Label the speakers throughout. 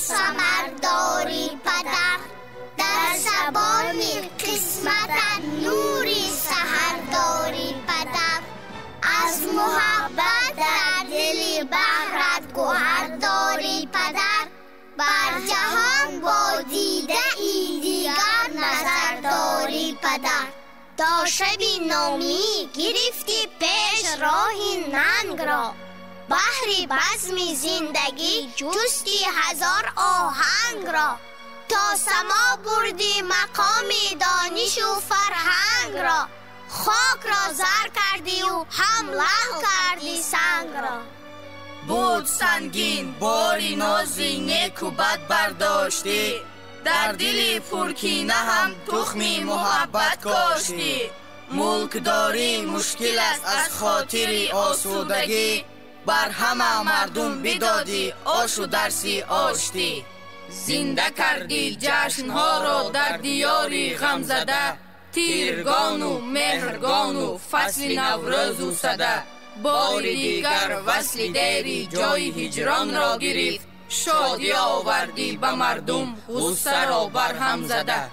Speaker 1: ثمرداری پدر، در زبان قسمت نوری سحرداری پدر. از محبت در دل بحرت گوهر داری پدر، بر جهان با دیده ای دیگر نظر داری پدر. تا شبی نامی گرفتی پیش راهی ننگ را، بحری بزم زندگی جستی هزار آهنگ را. تا سما بردی مقام دانش و فرهنگ را، خاک را زر کردی و هم لحو کردی سنگ را.
Speaker 2: بود سنگین باری نازی نیک و بد برداشتی، در دل پرکینه هم تخمی محبت کاشتی. ملک داری مشکل است از خاطر آسودگی، بر همه مردم بدادی آش و درسی آشتی. زنده کردی جشنها را در دیاری غم زده، تیرگان و مهرگان و فصل نوروز و سده. بار دیگر وصل دیری جای هجران را گرفت، شادی آوردی به مردم غصه را بر هم زده.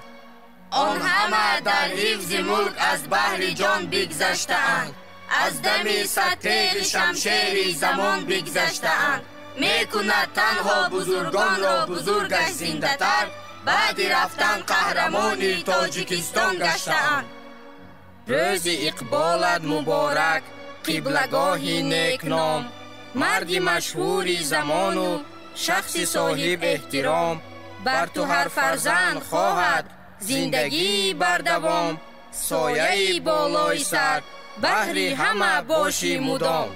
Speaker 2: آن همه در حفظ ملک از بحر جان بگذشته‌اند، از دم ستیر شمشیر زمان بگذشته‌اند. میکند تنها بزرگان را بزرگش زنده تر، بعد رفتن قهرمان تاجیکستان گشته‌اند. روز اقبالت مبارک قبلگاهی نیک نام، مرد مشهوری زمان و شخص صاحب احترام. بر تو هر فرزند خواهد زندگی بردوام، سایه بالای سر بهر همه باشی مدام.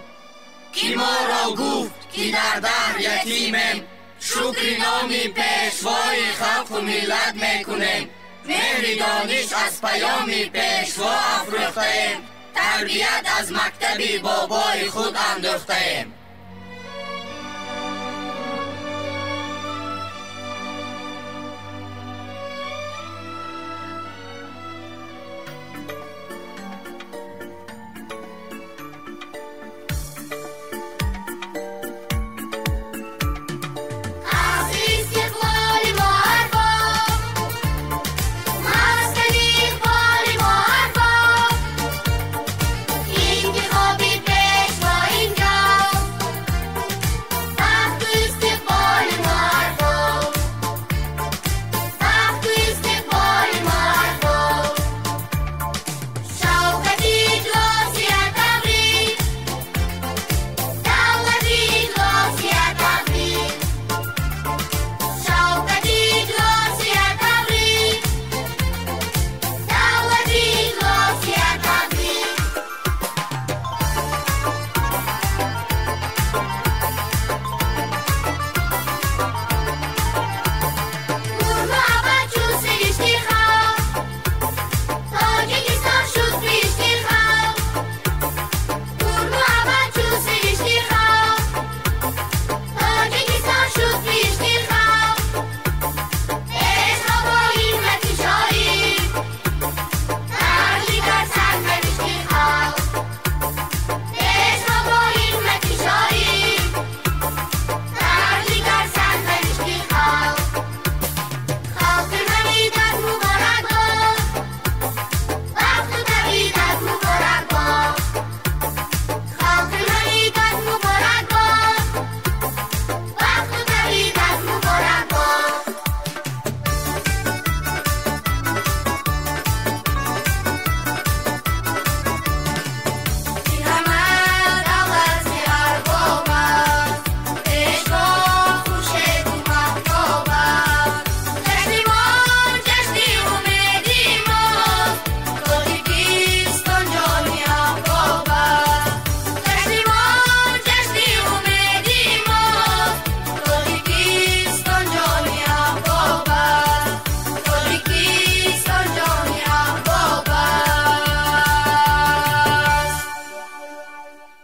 Speaker 2: کی ما را گفت که در دهر یتیمیم، شکر نامی پیشوای خلق و ملت میکنیم. مهر دانش از پیام پیشوا افروختیم، تربیت از مکتب بابای خود اندوختیم.